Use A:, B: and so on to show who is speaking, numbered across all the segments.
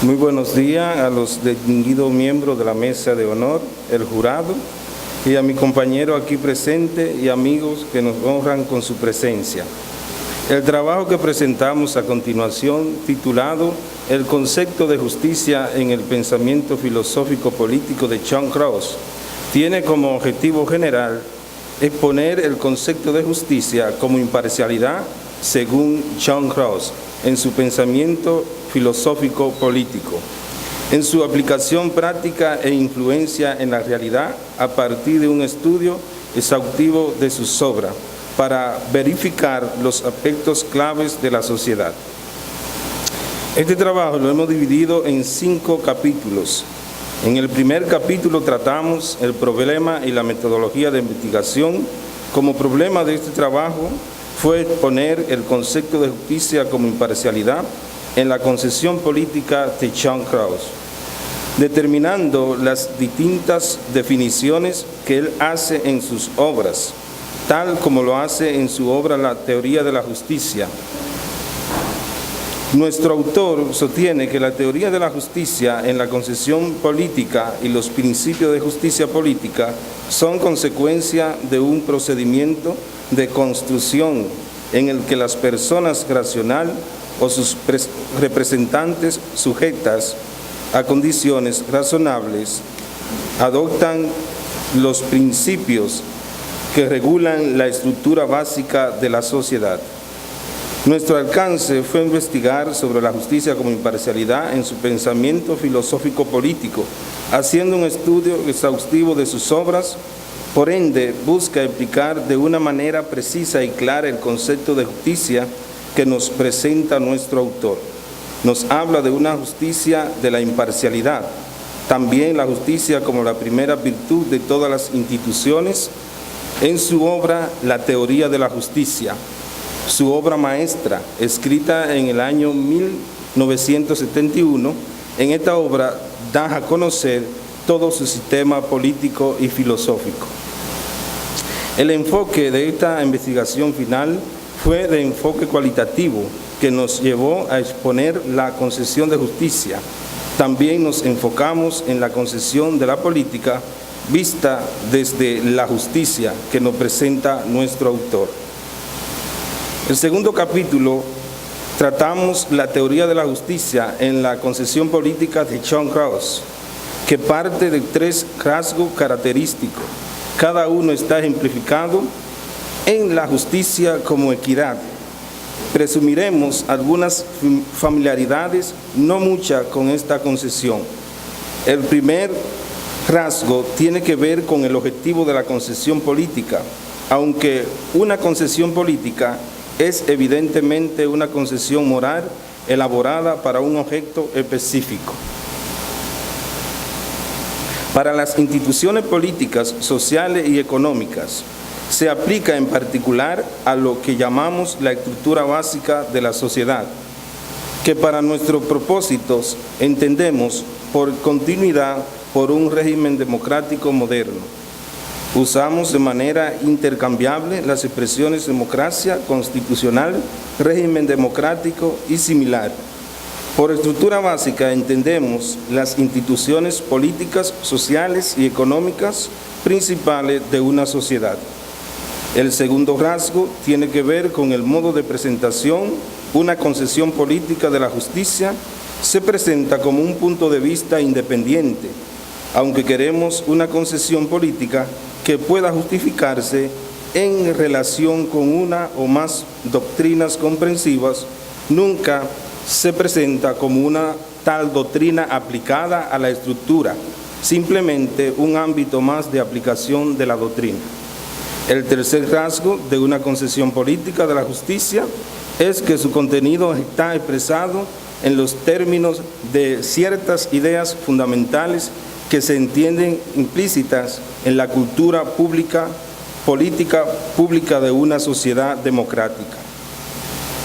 A: Muy buenos días a los distinguidos miembros de la mesa de honor, el jurado, y a mi compañero aquí presente y amigos que nos honran con su presencia. El trabajo que presentamos a continuación, titulado El concepto de justicia en el pensamiento filosófico político de John Rawls, tiene como objetivo general exponer el concepto de justicia como imparcialidad según John Rawls en su pensamiento filosófico político, en su aplicación práctica e influencia en la realidad a partir de un estudio exhaustivo de sus obras para verificar los aspectos claves de la sociedad. Este trabajo lo hemos dividido en 5 capítulos. En el primer capítulo tratamos el problema y la metodología de investigación. Como problema de este trabajo fue exponer el concepto de justicia como imparcialidad en la concepción política de John Rawls, determinando las distintas definiciones que él hace en sus obras, tal como lo hace en su obra La teoría de la justicia. Nuestro autor sostiene que la teoría de la justicia en la concepción política y los principios de justicia política son consecuencia de un procedimiento de construcción en el que las personas racionales o sus representantes sujetas a condiciones razonables adoptan los principios que regulan la estructura básica de la sociedad. Nuestro alcance fue investigar sobre la justicia como imparcialidad en su pensamiento filosófico político, haciendo un estudio exhaustivo de sus obras. Por ende, busca explicar de una manera precisa y clara el concepto de justicia que nos presenta nuestro autor. Nos habla de una justicia de la imparcialidad, también la justicia como la primera virtud de todas las instituciones, en su obra La teoría de la justicia, su obra maestra, escrita en el año 1971. En esta obra da a conocer todo su sistema político y filosófico. El enfoque de esta investigación final fue de enfoque cualitativo, que nos llevó a exponer la concepción de justicia. También nos enfocamos en la concepción de la política vista desde la justicia que nos presenta nuestro autor. El segundo capítulo tratamos la teoría de la justicia en la concepción política de John Rawls, que parte de 3 rasgos característicos. Cada uno está ejemplificado en la justicia como equidad. Presumiremos algunas familiaridades, no muchas, con esta concepción. El primer rasgo tiene que ver con el objetivo de la concepción política, aunque una concepción política es evidentemente una concepción moral elaborada para un objeto específico. Para las instituciones políticas, sociales y económicas, se aplica en particular a lo que llamamos la estructura básica de la sociedad, que para nuestros propósitos entendemos por continuidad por un régimen democrático moderno. Usamos de manera intercambiable las expresiones democracia constitucional, régimen democrático y similar. Por estructura básica entendemos las instituciones políticas, sociales y económicas principales de una sociedad. El segundo rasgo tiene que ver con el modo de presentación. Una concepción política de la justicia se presenta como un punto de vista independiente, aunque queremos una concepción política que pueda justificarse en relación con una o más doctrinas comprensivas, nunca se presenta como una tal doctrina aplicada a la estructura, simplemente un ámbito más de aplicación de la doctrina. El tercer rasgo de una concepción política de la justicia es que su contenido está expresado en los términos de ciertas ideas fundamentales que se entienden implícitas en la cultura pública, política pública de una sociedad democrática.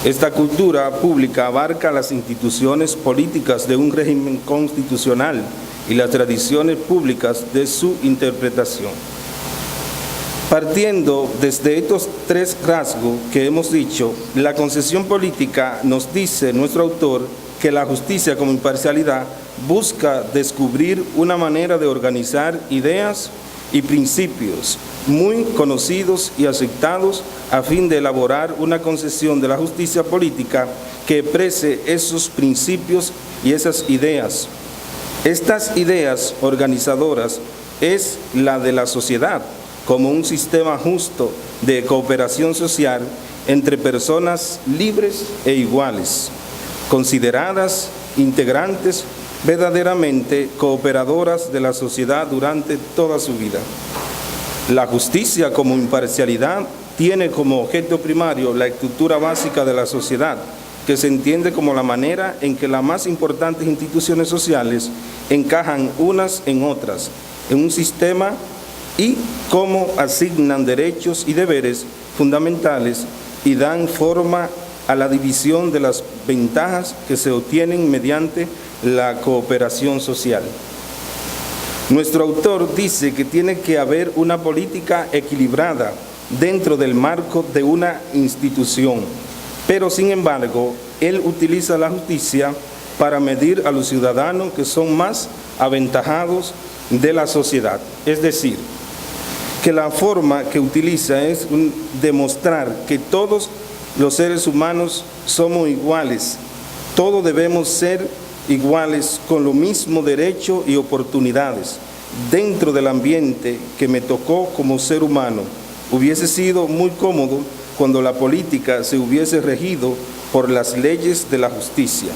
A: Esta cultura pública abarca las instituciones políticas de un régimen constitucional y las tradiciones públicas de su interpretación. Partiendo desde estos 3 rasgos que hemos dicho, la concepción política, nos dice nuestro autor, que la justicia como imparcialidad busca descubrir una manera de organizar ideas y principios muy conocidos y aceptados a fin de elaborar una concepción de la justicia política que exprese esos principios y esas ideas. Estas ideas organizadoras es la de la sociedad como un sistema justo de cooperación social entre personas libres e iguales, consideradas integrantes verdaderamente cooperadoras de la sociedad durante toda su vida. La justicia como imparcialidad tiene como objeto primario la estructura básica de la sociedad, que se entiende como la manera en que las más importantes instituciones sociales encajan unas en otras, en un sistema y cómo asignan derechos y deberes fundamentales y dan forma a la división de las ventajas que se obtienen mediante la cooperación social. Nuestro autor dice que tiene que haber una política equilibrada dentro del marco de una institución, pero sin embargo, él utiliza la justicia para medir a los ciudadanos que son más aventajados de la sociedad. Es decir, que la forma que utiliza es demostrar que todos los seres humanos somos iguales, todos debemos ser iguales con lo mismo derecho y oportunidades dentro del ambiente que me tocó como ser humano. Hubiese sido muy cómodo cuando la política se hubiese regido por las leyes de la justicia.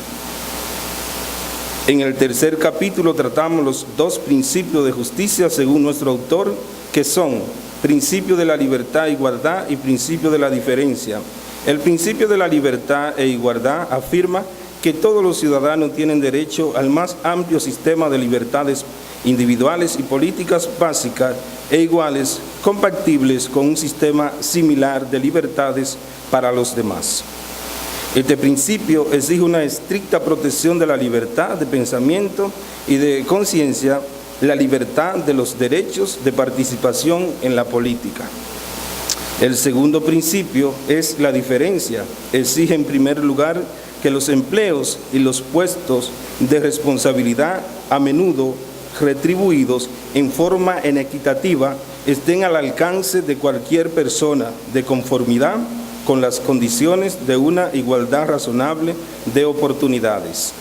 A: En el tercer capítulo tratamos los dos principios de justicia según nuestro autor, que son principio de la libertad e igualdad y principio de la diferencia. El principio de la libertad e igualdad afirma que todos los ciudadanos tienen derecho al más amplio sistema de libertades individuales y políticas básicas e iguales, compatibles con un sistema similar de libertades para los demás. Este principio exige una estricta protección de la libertad de pensamiento y de conciencia, la libertad de los derechos de participación en la política. El segundo principio es la diferencia. Exige en primer lugar que los empleos y los puestos de responsabilidad, a menudo retribuidos en forma inequitativa, estén al alcance de cualquier persona de conformidad con las condiciones de una igualdad razonable de oportunidades.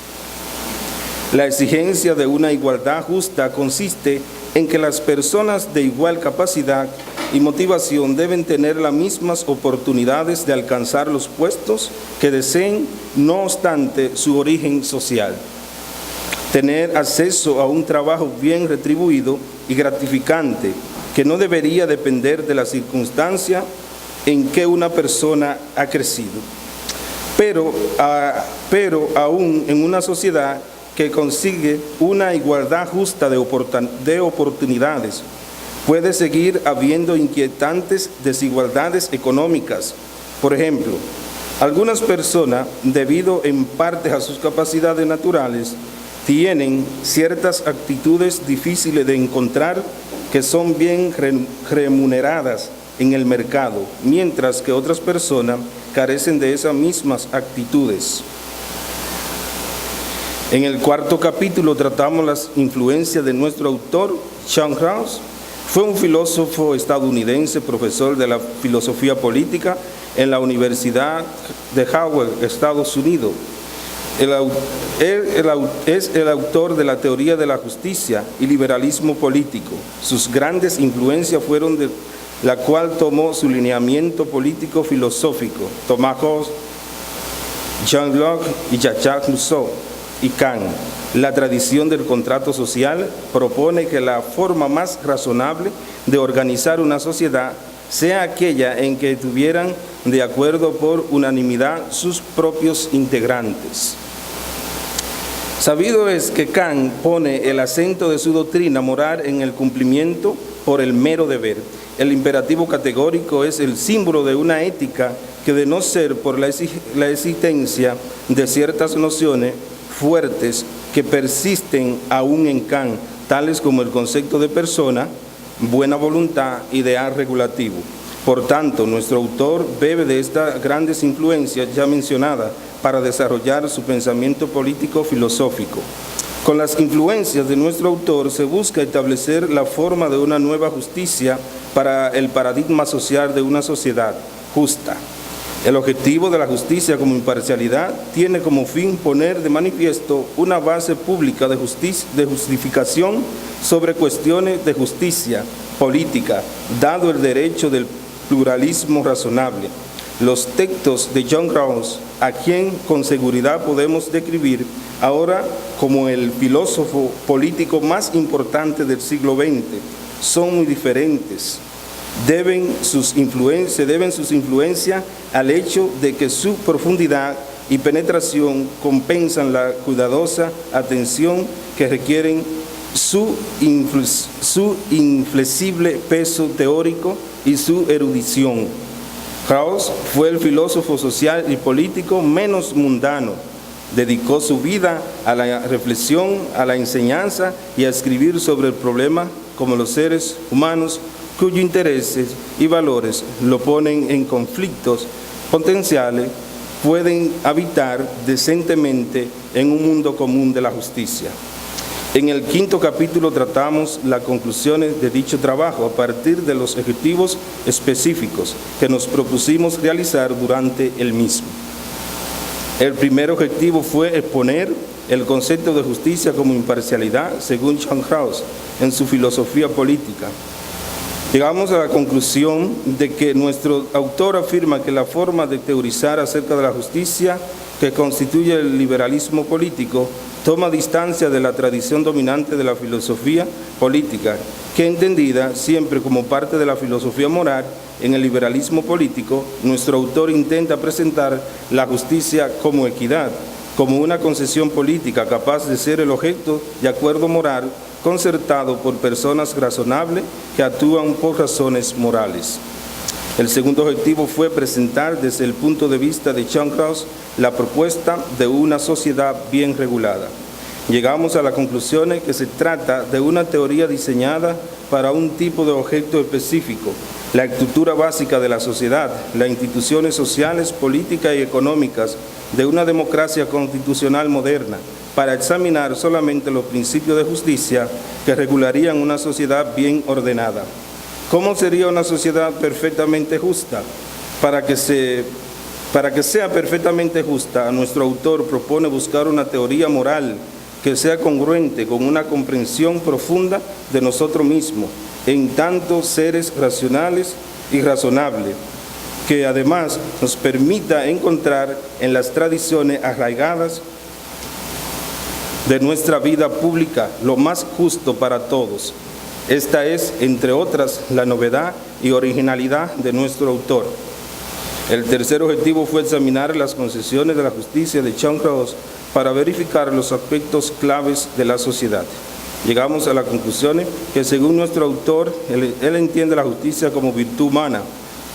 A: La exigencia de una igualdad justa consiste en que las personas de igual capacidad y motivación deben tener las mismas oportunidades de alcanzar los puestos que deseen, no obstante su origen social. Tener acceso a un trabajo bien retribuido y gratificante, que no debería depender de la circunstancia en que una persona ha crecido. Pero aún en una sociedad que consigue una igualdad justa de oportunidades, puede seguir habiendo inquietantes desigualdades económicas. Por ejemplo, algunas personas, debido en parte a sus capacidades naturales, tienen ciertas actitudes difíciles de encontrar que son bien remuneradas en el mercado, mientras que otras personas carecen de esas mismas actitudes. En el cuarto capítulo tratamos las influencias de nuestro autor, John Rawls. Fue un filósofo estadounidense, profesor de la filosofía política en la Universidad de Howard, Estados Unidos. Es el autor de la teoría de la justicia y liberalismo político. Sus grandes influencias fueron de la cual tomó su lineamiento político filosófico, Thomas Hobbes, John Locke y Jean-Jacques Rousseau y Kant. La tradición del contrato social propone que la forma más razonable de organizar una sociedad sea aquella en que estuvieran de acuerdo por unanimidad sus propios integrantes. Sabido es que Kant pone el acento de su doctrina moral en el cumplimiento por el mero deber. El imperativo categórico es el símbolo de una ética que, de no ser por la existencia de ciertas nociones fuertes que persisten aún en Kant, tales como el concepto de persona, buena voluntad, ideal regulativo. Por tanto, nuestro autor bebe de estas grandes influencias ya mencionadas para desarrollar su pensamiento político-filosófico. Con las influencias de nuestro autor se busca establecer la forma de una nueva justicia para el paradigma social de una sociedad justa. El objetivo de la justicia como imparcialidad tiene como fin poner de manifiesto una base pública de justificación sobre cuestiones de justicia política, dado el derecho del pluralismo razonable. Los textos de John Rawls, a quien con seguridad podemos describir ahora como el filósofo político más importante del siglo XX, son muy diferentes. Deben sus influencias al hecho de que su profundidad y penetración compensan la cuidadosa atención que requieren su inflexible peso teórico y su erudición. Rawls fue el filósofo social y político menos mundano. Dedicó su vida a la reflexión, a la enseñanza y a escribir sobre el problema como los seres humanos cuyos intereses y valores lo ponen en conflictos potenciales, pueden habitar decentemente en un mundo común de la justicia. En el 5º capítulo tratamos las conclusiones de dicho trabajo a partir de los objetivos específicos que nos propusimos realizar durante el mismo. El primer objetivo fue exponer el concepto de justicia como imparcialidad según John Rawls en su filosofía política. Llegamos a la conclusión de que nuestro autor afirma que la forma de teorizar acerca de la justicia que constituye el liberalismo político toma distancia de la tradición dominante de la filosofía política, que entendida siempre como parte de la filosofía moral, en el liberalismo político, nuestro autor intenta presentar la justicia como equidad, como una concesión política capaz de ser el objeto de acuerdo moral concertado por personas razonables que actúan por razones morales. El segundo objetivo fue presentar desde el punto de vista de John Rawls la propuesta de una sociedad bien regulada. Llegamos a la conclusión de que se trata de una teoría diseñada para un tipo de objeto específico, la estructura básica de la sociedad, las instituciones sociales, políticas y económicas de una democracia constitucional moderna, para examinar solamente los principios de justicia que regularían una sociedad bien ordenada. ¿Cómo sería una sociedad perfectamente justa? Para que sea perfectamente justa, nuestro autor propone buscar una teoría moral que sea congruente con una comprensión profunda de nosotros mismos, en tanto seres racionales y razonables, que además nos permita encontrar en las tradiciones arraigadas de nuestra vida pública lo más justo para todos. Esta es, entre otras, la novedad y originalidad de nuestro autor. El tercer objetivo fue examinar las concesiones de la justicia de John Rawls para verificar los aspectos claves de la sociedad. Llegamos a la conclusión que, según nuestro autor, él entiende la justicia como virtud humana.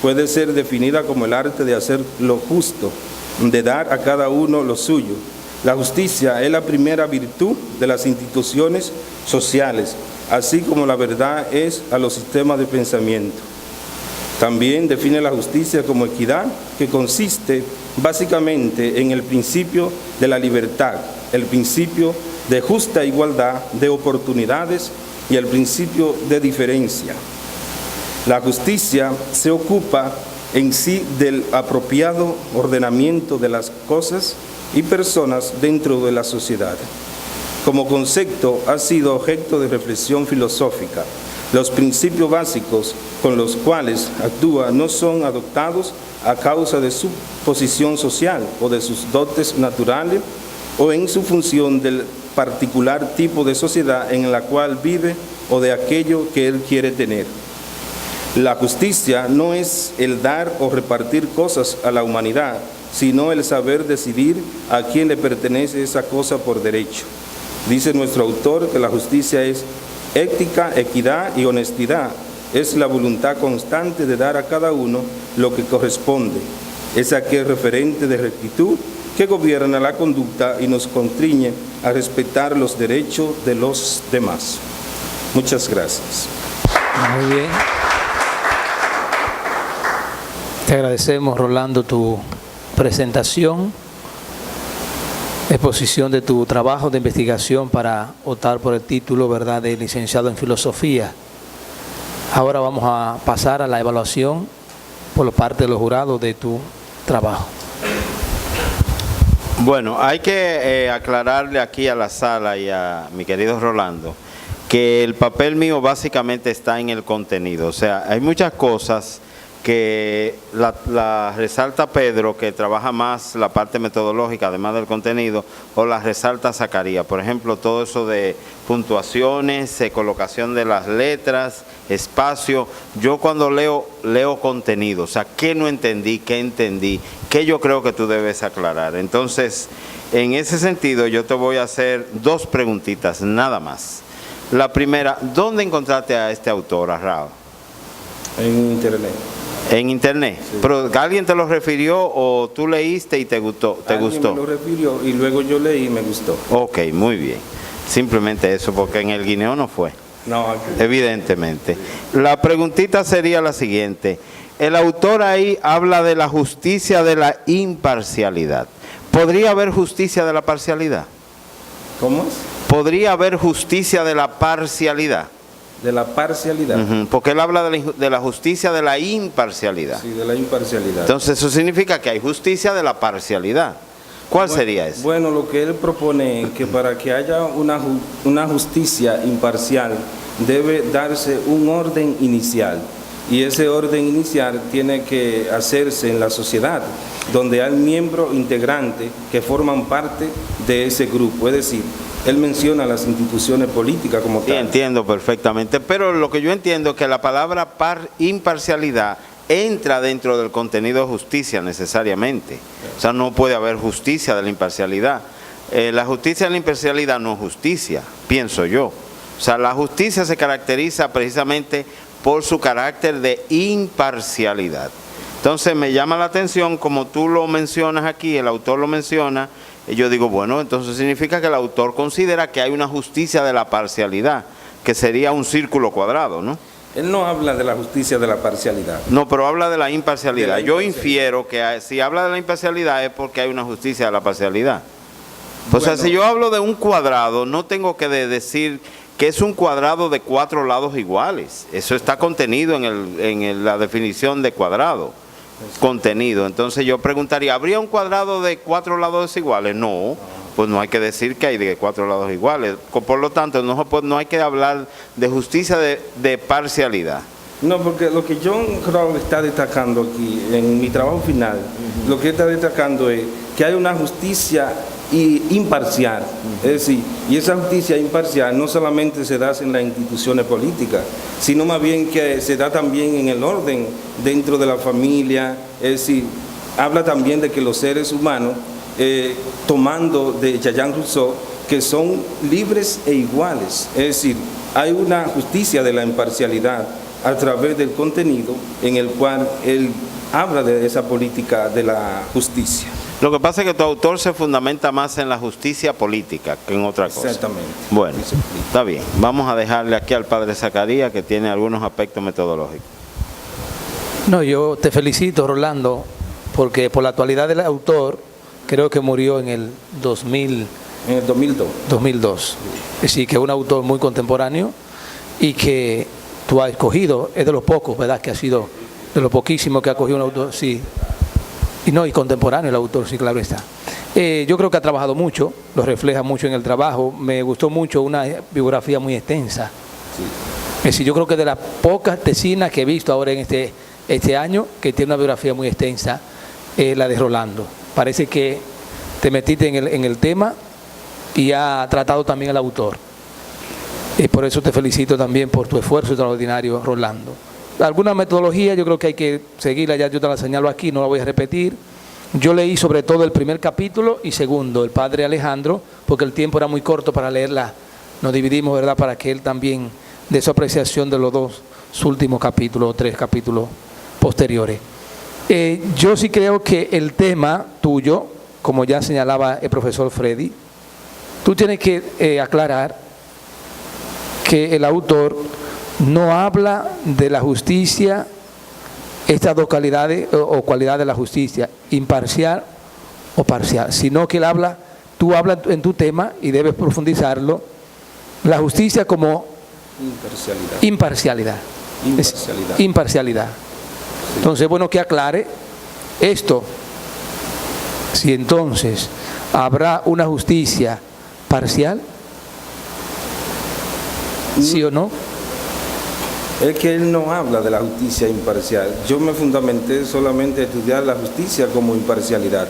A: Puede ser definida como el arte de hacer lo justo, de dar a cada uno lo suyo. La justicia es la primera virtud de las instituciones sociales, así como la verdad es a los sistemas de pensamiento. También define la justicia como equidad, que consiste básicamente en el principio de la libertad, el principio de justa igualdad de oportunidades y el principio de diferencia. La justicia se ocupa en sí del apropiado ordenamiento de las cosas y personas dentro de la sociedad. Como concepto ha sido objeto de reflexión filosófica. Los principios básicos con los cuales actúa no son adoptados a causa de su posición social o de sus dotes naturales o en su función del particular tipo de sociedad en la cual vive o de aquello que él quiere tener. La justicia no es el dar o repartir cosas a la humanidad, sino el saber decidir a quién le pertenece esa cosa por derecho. Dice nuestro autor que la justicia es ética, equidad y honestidad. Es la voluntad constante de dar a cada uno lo que corresponde. Es aquel referente de rectitud que gobierna la conducta y nos constriñe a respetar los derechos de los demás. Muchas gracias.
B: Muy bien. Te agradecemos, Rolando, tu presentación exposición de tu trabajo de investigación para optar por el título, ¿verdad?, de licenciado en filosofía. Ahora vamos a pasar a la evaluación por parte de los jurados de tu trabajo.
C: Bueno, hay que aclararle aquí a la sala y a mi querido Rolando que el papel mío básicamente está en el contenido. O sea, hay muchas cosas que la resalta Pedro, que trabaja más la parte metodológica además del contenido, o la resalta Zacarías. Por ejemplo, todo eso de puntuaciones, colocación de las letras, espacio. Yo cuando leo contenido, o sea, qué no entendí, qué entendí, qué yo creo que tú debes aclarar. Entonces, en ese sentido, yo te voy a hacer dos preguntitas, nada más. La primera, ¿dónde encontraste a este autor, a Rao?
A: En internet.
C: En internet.
A: Sí.
C: ¿Pero alguien te lo refirió o tú leíste y te gustó?
A: Alguien me lo refirió y luego yo leí y me gustó.
C: Ok, muy bien. Simplemente eso, porque en el guineo no fue.
A: No, aquí.
C: Evidentemente. La preguntita sería la siguiente. El autor ahí habla de la justicia de la imparcialidad. ¿Podría haber justicia de la parcialidad?
A: ¿Cómo es?
C: ¿Podría haber justicia de la parcialidad?
A: De la parcialidad.
C: Porque él habla de la justicia de la imparcialidad.
A: Sí, de la imparcialidad.
C: Entonces eso significa que hay justicia de la parcialidad. ¿Cuál sería eso?
A: Bueno, lo que él propone es que para que haya una justicia imparcial debe darse un orden inicial. Y ese orden inicial tiene que hacerse en la sociedad, donde hay miembros integrantes que forman parte de ese grupo. Es decir, él menciona las instituciones políticas como tal.
C: Sí, entiendo perfectamente, pero lo que yo entiendo es que la palabra imparcialidad entra dentro del contenido de justicia necesariamente. O sea, no puede haber justicia de la imparcialidad. La justicia de la imparcialidad no es justicia, pienso yo. O sea, la justicia se caracteriza precisamente por su carácter de imparcialidad. Entonces me llama la atención, como tú lo mencionas aquí, el autor lo menciona, y yo digo, bueno, entonces significa que el autor considera que hay una justicia de la parcialidad, que sería un círculo cuadrado, ¿no?
A: Él no habla de la justicia de la parcialidad.
C: No, pero habla de la imparcialidad. Yo infiero que si habla de la imparcialidad es porque hay una justicia de la parcialidad. O sea, si yo hablo de un cuadrado, no tengo que decir que es un cuadrado de 4 lados iguales. Eso está contenido en la definición de cuadrado. Contenido. Entonces yo preguntaría, ¿habría un cuadrado de 4 lados desiguales? No, pues no hay que decir que hay de 4 lados iguales. Por lo tanto, no hay que hablar de justicia de parcialidad.
A: No, porque lo que John Crow está destacando aquí, en mi trabajo final, lo que está destacando es que hay una justicia imparcial. Es decir, y esa justicia imparcial no solamente se da en las instituciones políticas, sino más bien que se da también en el orden dentro de la familia. Es decir, habla también de que los seres humanos, tomando de Jean Rousseau, que son libres e iguales. Es decir, hay una justicia de la imparcialidad a través del contenido en el cual él habla de esa política de la justicia.
C: Lo que pasa es que tu autor se fundamenta más en la justicia política que en otra cosa.
A: Exactamente.
C: Bueno, está bien. Vamos a dejarle aquí al padre Zacarías, que tiene algunos aspectos metodológicos.
B: No, yo te felicito, Rolando, porque por la actualidad del autor, creo que murió en el 2000.
A: En el 2002.
B: 2002. Es decir, que es un autor muy contemporáneo y que tú has escogido, es de los pocos, ¿verdad?, que ha sido de los poquísimos que ha cogido un autor, sí. Y contemporáneo el autor, sí, claro está. Yo creo que ha trabajado mucho, lo refleja mucho en el trabajo. Me gustó mucho una biografía muy extensa. Sí. Es decir, yo creo que de las pocas tesinas que he visto ahora en este año, que tiene una biografía muy extensa, es la de Rolando. Parece que te metiste en el tema y ha tratado también al autor. Y por eso te felicito también por tu esfuerzo extraordinario, Rolando. Alguna metodología yo creo que hay que seguirla, ya yo te la señalo aquí, no la voy a repetir. Yo leí sobre todo el primer capítulo y segundo, el padre Alejandro, porque el tiempo era muy corto para leerla. Nos dividimos, ¿verdad?, para que él también dé su apreciación de los dos últimos capítulos o 3 capítulos posteriores. Yo sí creo que el tema tuyo, como ya señalaba el profesor Freddy, tú tienes que aclarar que el autor no habla de la justicia, estas dos calidades o cualidades de la justicia, imparcial o parcial, sino que él habla tú hablas en tu tema y debes profundizarlo, la justicia como imparcialidad. Imparcialidad. Entonces, bueno, que aclare esto. Si entonces habrá una justicia parcial, ¿sí o no?
A: Es que él no habla de la justicia imparcial. Yo me fundamenté solamente a estudiar la justicia como imparcialidad.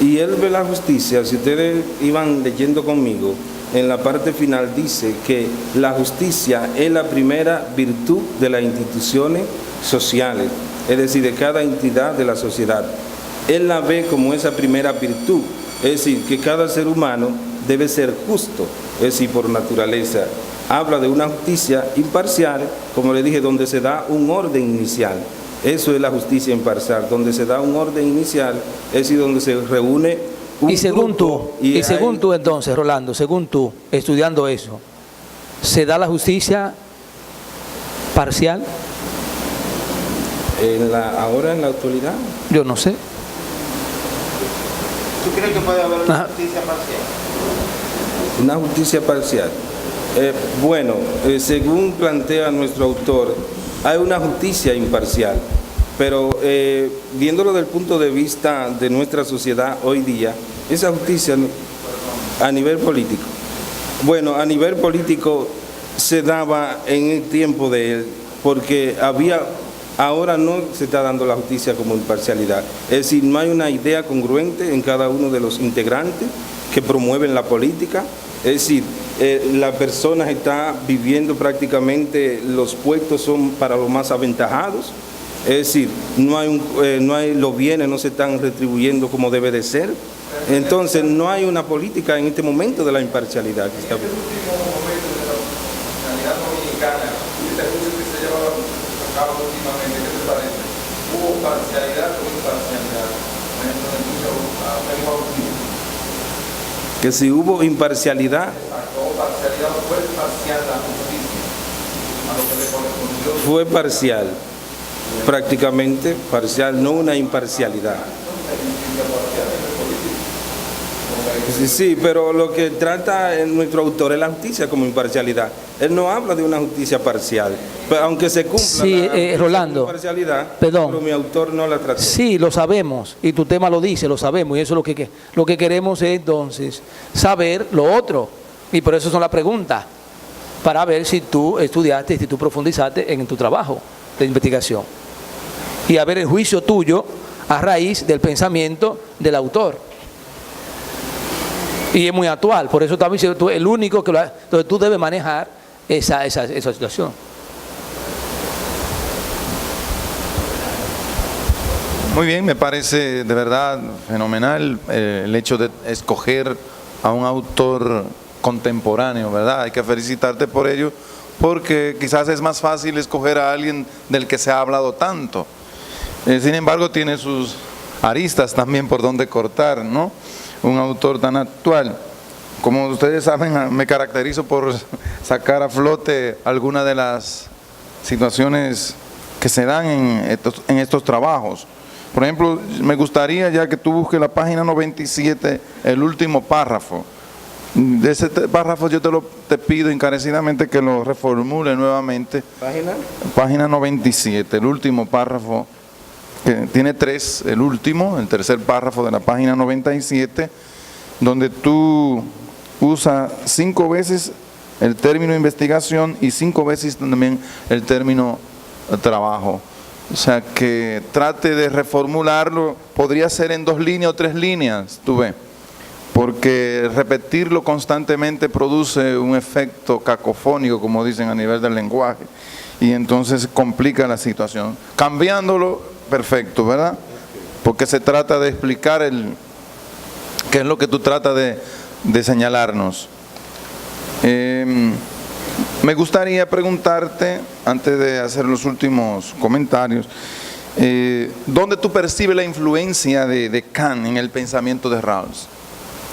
A: Y él ve la justicia, si ustedes iban leyendo conmigo, en la parte final dice que la justicia es la primera virtud de las instituciones sociales, es decir, de cada entidad de la sociedad. Él la ve como esa primera virtud, es decir, que cada ser humano debe ser justo, es decir, por naturaleza. Habla de una justicia imparcial, como le dije, donde se da un orden inicial. Eso es la justicia imparcial, donde se da un orden inicial, es decir, donde se reúne un
B: y según
A: grupo,
B: según tú entonces, Rolando, según tú, estudiando eso, ¿se da la justicia parcial?
A: Ahora en la actualidad.
B: Yo no sé.
C: ¿Tú crees que puede haber una justicia parcial?
A: Una justicia parcial. Bueno, según plantea nuestro autor, hay una justicia imparcial, pero viéndolo desde el punto de vista de nuestra sociedad hoy día, esa justicia a nivel político, bueno, a nivel político se daba en el tiempo de él, porque ahora no se está dando la justicia como imparcialidad, es decir, no hay una idea congruente en cada uno de los integrantes que promueven la política, es decir, la persona está viviendo prácticamente, los puestos son para los más aventajados, es decir, no hay los bienes no se están retribuyendo como debe de ser, entonces no hay una política en este momento de la imparcialidad que está viviendo.
D: En el último momento de la nacionalidad dominicana, este juicio que se lleva a cabo últimamente, ¿qué te parece? ¿Hubo parcialidad o imparcialidad? Por ejemplo, en el juicio a Félix Bautista.
A: Que si hubo imparcialidad,
D: Parcialidad fue parcial la justicia a lo que le correspondió.
A: fue parcial, prácticamente parcial, no una imparcialidad. Sí, pero lo que trata nuestro autor es la justicia como imparcialidad. Él no habla de una justicia parcial, pero aunque se cumpla
B: Sí, Rolando,
A: imparcialidad,
B: perdón.
A: pero mi autor no la trata.
B: Sí, lo sabemos, y tu tema lo dice, lo sabemos, y eso es lo que queremos es entonces saber lo otro, y por eso son las preguntas, para ver si tú estudiaste, si tú profundizaste en tu trabajo de investigación, y a ver el juicio tuyo a raíz del pensamiento del autor. Y es muy actual, por eso también tú el único que donde tú debes manejar esa situación.
E: Muy bien, me parece de verdad fenomenal el hecho de escoger a un autor contemporáneo, ¿verdad? Hay que felicitarte por ello, porque quizás es más fácil escoger a alguien del que se ha hablado tanto. Sin embargo, tiene sus aristas también por donde cortar, ¿no? Un autor tan actual. Como ustedes saben, me caracterizo por sacar a flote algunas de las situaciones que se dan en estos trabajos. Por ejemplo, me gustaría ya que tú busques la página 97, el último párrafo. De ese párrafo yo te pido encarecidamente que lo reformule nuevamente.
A: ¿Página?
E: Página 97, el último párrafo, que tiene tres, el tercer párrafo de la página 97, donde tú usas 5 veces el término investigación y 5 veces también el término trabajo. O sea, que trate de reformularlo, podría ser en 2 líneas o 3 líneas, tú ves, porque repetirlo constantemente produce un efecto cacofónico, como dicen a nivel del lenguaje, y entonces complica la situación. Cambiándolo, perfecto, ¿verdad? Porque se trata de explicar qué es lo que tú tratas de señalarnos. Me gustaría preguntarte, antes de hacer los últimos comentarios, ¿dónde tú percibes la influencia de Kant en el pensamiento de Rawls?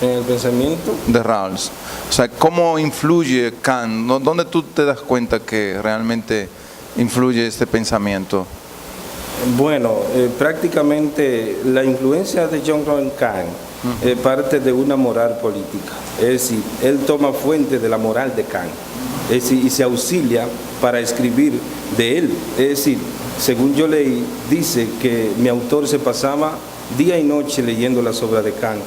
A: ¿En el pensamiento?
E: De Rawls. O sea, ¿cómo influye Kant? ¿Dónde tú te das cuenta que realmente influye este pensamiento?
A: Bueno, prácticamente la influencia de John Kant parte de una moral política. Es decir, él toma fuente de la moral de Kant, es decir, y se auxilia para escribir de él. Es decir, según yo leí, dice que mi autor se pasaba día y noche leyendo las obras de Kant.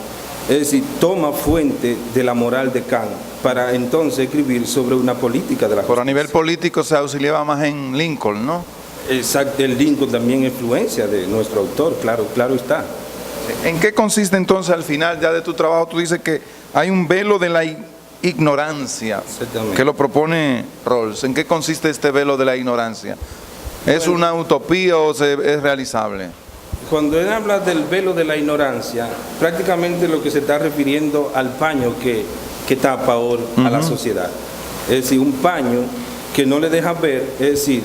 A: Es decir, toma fuente de la moral de Kant para entonces escribir sobre una política de la justicia.
E: Por a nivel político se auxiliaba más en Lincoln, ¿no?
A: Exacto, el Lincoln también influencia de nuestro autor, claro está.
E: ¿En qué consiste entonces al final ya de tu trabajo? Tú dices que hay un velo de la ignorancia que lo propone Rawls. ¿En qué consiste este velo de la ignorancia? ¿Es una utopía o es realizable?
A: Cuando él habla del velo de la ignorancia, prácticamente lo que se está refiriendo al paño que tapa ahora a la sociedad. Es decir, un paño que no le deja ver, es decir,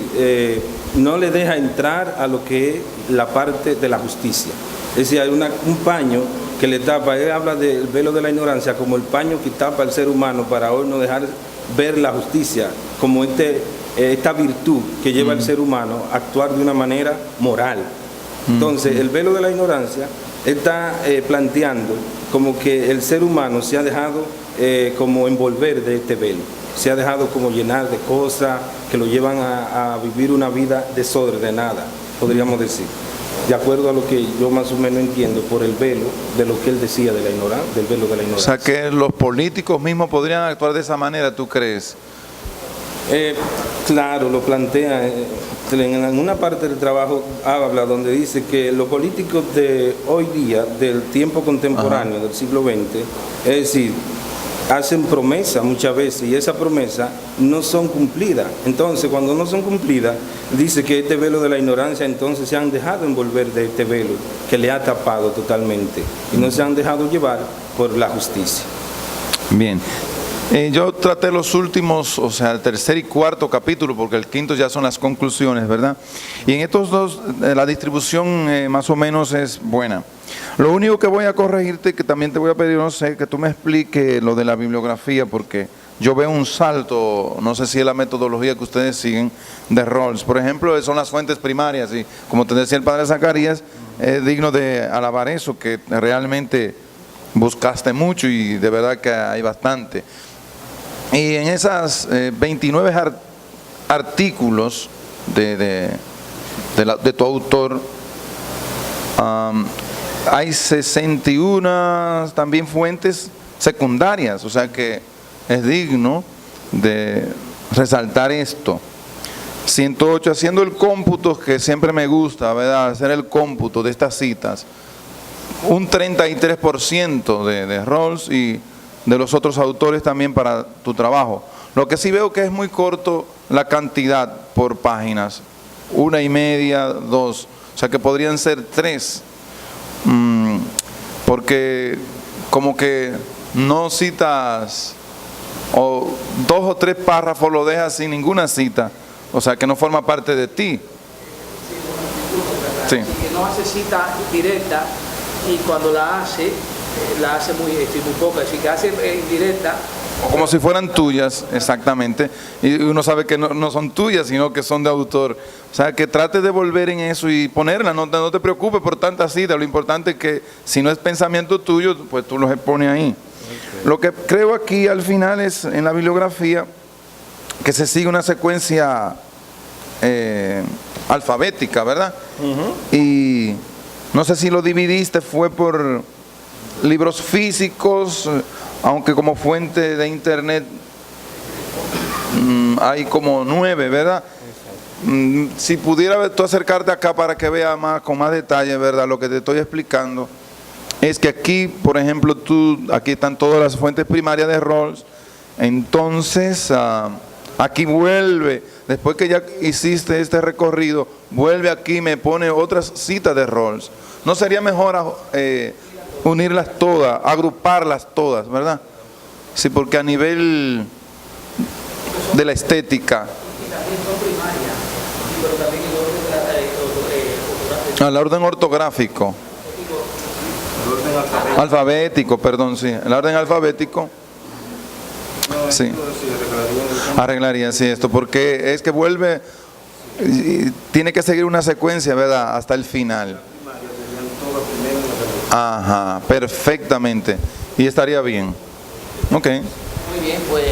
A: no le deja entrar a lo que es la parte de la justicia. Es decir, hay un paño que le tapa. Él habla del velo de la ignorancia como el paño que tapa al ser humano para hoy no dejar ver la justicia, como esta virtud que lleva al ser humano a actuar de una manera moral. Entonces, el velo de la ignorancia está planteando como que el ser humano se ha dejado como envolver de este velo, se ha dejado como llenar de cosas que lo llevan a vivir una vida desordenada, podríamos decir, de acuerdo a lo que yo más o menos entiendo por el velo de lo que él decía de la ignorancia, del velo de la ignorancia.
E: O sea, que los políticos mismos podrían actuar de esa manera, ¿tú crees?
A: Claro, lo plantea en una parte del trabajo, habla donde dice que los políticos de hoy día, del tiempo contemporáneo, del siglo XX, es decir, hacen promesas muchas veces y esas promesas no son cumplidas. Entonces, cuando no son cumplidas, dice que este velo de la ignorancia, entonces se han dejado envolver de este velo que le ha tapado totalmente y no se han dejado llevar por la justicia.
E: Bien. Yo traté los últimos, o sea, el tercer y cuarto capítulo, porque el quinto ya son las conclusiones, ¿verdad? Y en estos dos, la distribución más o menos es buena. Lo único que voy a corregirte, que también te voy a pedir, no sé, que tú me expliques lo de la bibliografía, porque yo veo un salto, no sé si es la metodología que ustedes siguen, de Rawls. Por ejemplo, son las fuentes primarias, y como te decía el padre Zacarías, es digno de alabar eso, que realmente buscaste mucho y de verdad que hay bastante. Y en esas 29 artículos de tu autor, hay 61 también fuentes secundarias, o sea que es digno de resaltar esto. 108, haciendo el cómputo, que siempre me gusta, ¿verdad?, hacer el cómputo de estas citas, un 33% de Rawls y de los otros autores también para tu trabajo. Lo que sí veo que es muy corto la cantidad por páginas, 1,5, 2, o sea que podrían ser 3, porque como que no citas, o 2 o 3 párrafos lo dejas sin ninguna cita, o sea que no forma parte de ti. Sí.
B: Que no hace cita directa y cuando la hace muy poca, así que hace indirecta.
E: O como si fueran tuyas, exactamente, y uno sabe que no son tuyas, sino que son de autor. O sea, que trate de volver en eso y ponerla, no te preocupes por tantas citas, lo importante es que si no es pensamiento tuyo, pues tú los expones ahí. Okay. Lo que creo aquí al final es, en la bibliografía, que se sigue una secuencia alfabética, ¿verdad? Y no sé si lo dividiste, fue por libros físicos, aunque como fuente de internet hay como 9, ¿verdad? Si pudiera tú acercarte acá para que vea con más detalle, ¿verdad? Lo que te estoy explicando es que aquí, por ejemplo, aquí están todas las fuentes primarias de Rawls. Entonces, aquí vuelve, después que ya hiciste este recorrido, vuelve aquí y me pone otras citas de Rawls. ¿No sería mejor unirlas todas, agruparlas todas, verdad? Sí, porque a nivel de la estética. El orden ortográfico. Alfabético, perdón, sí. El orden alfabético. Sí. Arreglaría, sí, esto, porque es que vuelve, tiene que seguir una secuencia, ¿verdad? Hasta el final. Ajá, perfectamente. Y estaría bien. Ok.
B: Muy bien, pues.